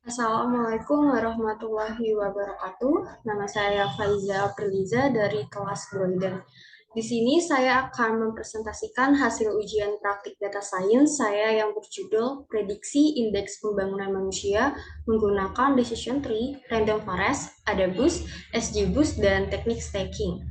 Assalamualaikum warahmatullahi wabarakatuh. Nama saya Faiza Apriliza dari kelas Golden. Di sini saya akan mempresentasikan hasil ujian praktik data science saya yang berjudul Prediksi Indeks Pembangunan Manusia menggunakan Decision Tree, Random Forest, AdaBoost, SGBoost, dan teknik staking.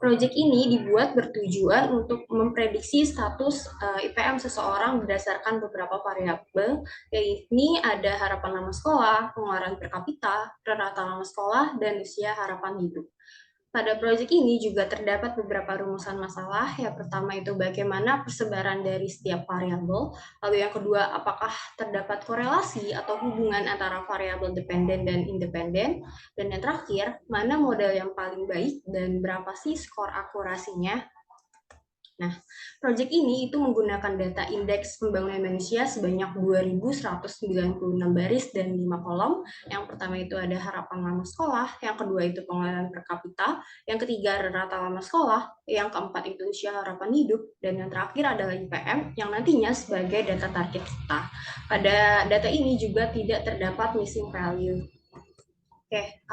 Proyek ini dibuat bertujuan untuk memprediksi status IPM seseorang berdasarkan beberapa variabel, yaitu ada harapan lama sekolah, pengeluaran per kapita, rata lama sekolah, dan usia harapan hidup. Pada proyek ini juga terdapat beberapa rumusan masalah. Yang pertama itu bagaimana persebaran dari setiap variabel. Lalu yang kedua, apakah terdapat korelasi atau hubungan antara variabel dependen dan independen. Dan yang terakhir, mana model yang paling baik dan berapa sih skor akurasinya. Nah, proyek ini itu menggunakan data indeks pembangunan manusia sebanyak 2.196 baris dan 5 kolom. Yang pertama itu ada harapan lama sekolah, yang kedua itu pengeluaran per kapita, yang ketiga rata lama sekolah, yang keempat itu usia harapan hidup, dan yang terakhir adalah IPM yang nantinya sebagai data target kita. Pada data ini juga tidak terdapat missing value. Oke,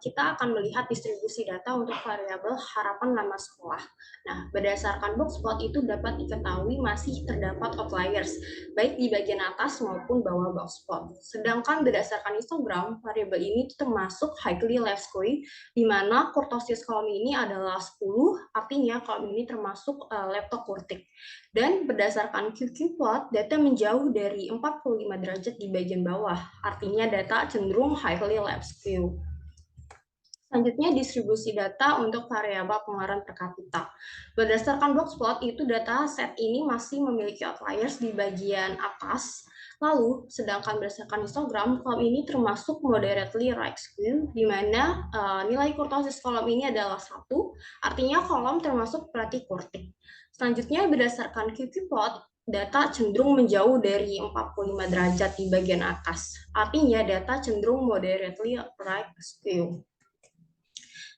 kita akan melihat distribusi data untuk variabel harapan lama sekolah. Nah, berdasarkan boxplot itu dapat diketahui masih terdapat outliers, baik di bagian atas maupun bawah boxplot. Sedangkan berdasarkan histogram, variabel ini termasuk highly left-skew, di mana kurtosis kolom ini adalah 10, artinya kolom ini termasuk leptokurtik. Dan berdasarkan QQ plot, data menjauh dari 45 derajat di bagian bawah, artinya data cenderung highly left-skew. Selanjutnya distribusi data untuk variabel pengeluaran per kapita. Berdasarkan boxplot itu data set ini masih memiliki outliers di bagian atas. Lalu, sedangkan berdasarkan histogram, kolom ini termasuk moderately right skew, di mana nilai kurtosis kolom ini adalah 1, artinya kolom termasuk platykurtic. Selanjutnya, berdasarkan QQ plot, data cenderung menjauh dari 45 derajat di bagian atas. Artinya data cenderung moderately right skew.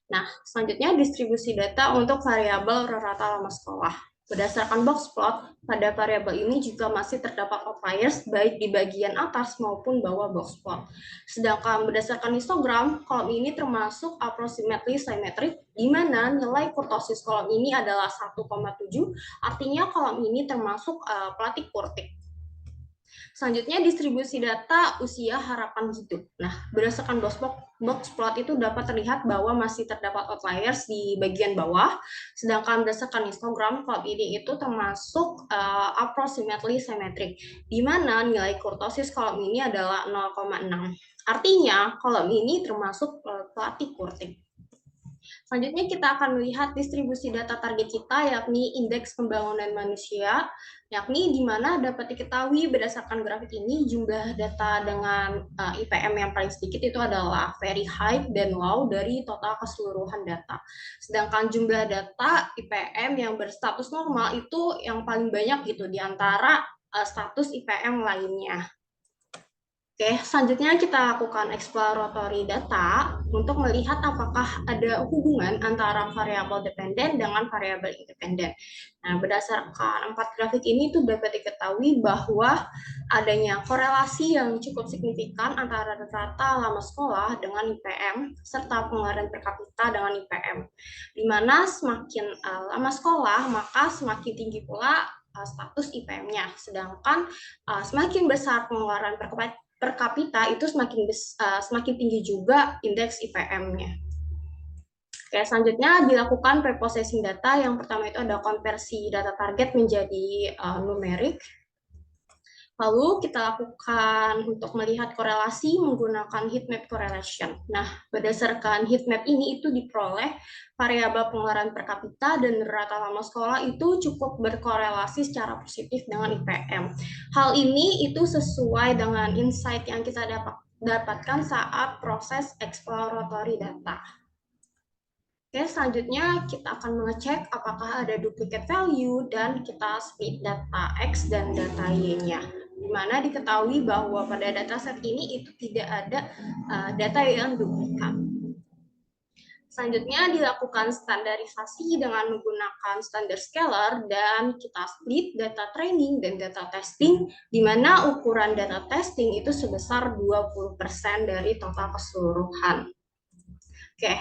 Nah, selanjutnya distribusi data untuk variabel rata lama sekolah. Berdasarkan boxplot, pada variabel ini juga masih terdapat outliers baik di bagian atas maupun bawah boxplot. Sedangkan berdasarkan histogram, kolom ini termasuk approximately symmetric, di mana nilai kurtosis kolom ini adalah 1,7, artinya kolom ini termasuk platykurtic. Selanjutnya distribusi data usia harapan hidup. Nah, berdasarkan boxplot itu dapat terlihat bahwa masih terdapat outliers di bagian bawah, sedangkan berdasarkan histogram kolom ini itu termasuk approximately symmetric, di mana nilai kurtosis kolom ini adalah 0,6. Artinya kolom ini termasuk platykurtic. Selanjutnya kita akan melihat distribusi data target kita, yakni indeks pembangunan manusia, yakni di mana dapat diketahui berdasarkan grafik ini jumlah data dengan IPM yang paling sedikit itu adalah very high dan low dari total keseluruhan data. Sedangkan jumlah data IPM yang berstatus normal itu yang paling banyak gitu di antara status IPM lainnya. Oke, selanjutnya kita lakukan exploratory data untuk melihat apakah ada hubungan antara variabel dependen dengan variabel independen. Nah, berdasarkan 4 grafik ini itu dapat diketahui bahwa adanya korelasi yang cukup signifikan antara rata lama sekolah dengan IPM serta pengeluaran per kapita dengan IPM. Di mana semakin lama sekolah, maka semakin tinggi pula status IPM-nya. Sedangkan semakin besar pengeluaran per kapita itu semakin tinggi juga indeks IPM-nya. Oke, selanjutnya dilakukan preprocessing data. Yang pertama itu ada konversi data target menjadi numerik. Lalu kita lakukan untuk melihat korelasi menggunakan heatmap correlation. Nah, berdasarkan heatmap ini itu diperoleh variabel pengeluaran per kapita dan rata lama sekolah itu cukup berkorelasi secara positif dengan IPM. Hal ini itu sesuai dengan insight yang kita dapatkan saat proses exploratory data. Oke, selanjutnya kita akan mengecek apakah ada duplicate value dan kita split data X dan data Y-nya. Di mana diketahui bahwa pada dataset ini itu tidak ada data yang duplikat. Selanjutnya dilakukan standarisasi dengan menggunakan standar scalar dan kita split data training dan data testing, di mana ukuran data testing itu sebesar 20% dari total keseluruhan. Oke,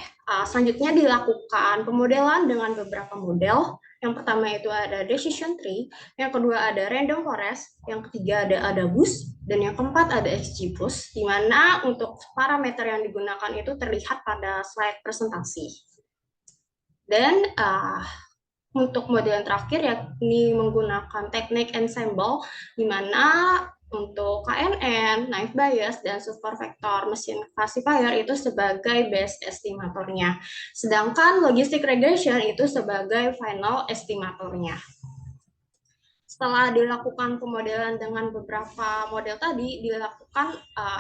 selanjutnya dilakukan pemodelan dengan beberapa model. Yang pertama itu ada decision tree, yang kedua ada random forest, yang ketiga ada AdaBoost, dan yang keempat ada XGBoost, di mana untuk parameter yang digunakan itu terlihat pada slide presentasi. Dan untuk model yang terakhir yakni menggunakan teknik ensemble, di mana untuk KNN, naive Bayes, dan super vector mesin classifier itu sebagai base estimatornya. Sedangkan logistic regression itu sebagai final estimatornya. Setelah dilakukan pemodelan dengan beberapa model tadi, dilakukan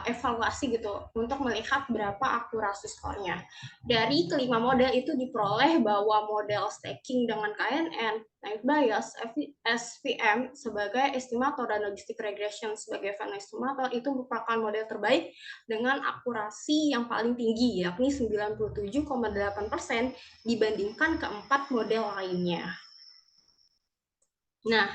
evaluasi gitu untuk melihat berapa akurasi skornya. Dari kelima model itu diperoleh bahwa model stacking dengan KNN, naive Bayes, SVM sebagai estimator dan logistic regression sebagai final estimator itu merupakan model terbaik dengan akurasi yang paling tinggi, yakni 97,8% dibandingkan keempat model lainnya. Nah,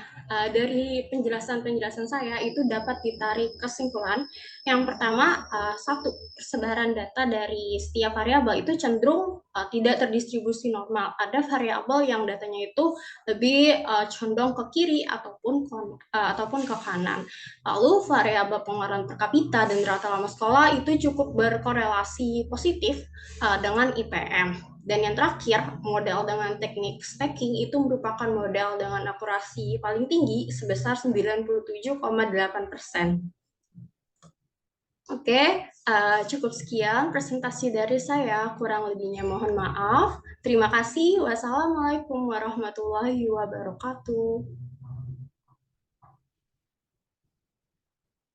dari penjelasan-penjelasan saya itu dapat ditarik kesimpulan. Yang pertama, satu, persebaran data dari setiap variabel itu cenderung tidak terdistribusi normal. Ada variabel yang datanya itu lebih condong ke kiri ataupun ke kanan. Lalu variabel pengeluaran per kapita dan rata lama sekolah itu cukup berkorelasi positif dengan IPM. Dan yang terakhir, model dengan teknik stacking itu merupakan model dengan akurasi paling tinggi sebesar 97,8%. Oke, cukup sekian presentasi dari saya. Kurang lebihnya mohon maaf. Terima kasih. Wassalamualaikum warahmatullahi wabarakatuh.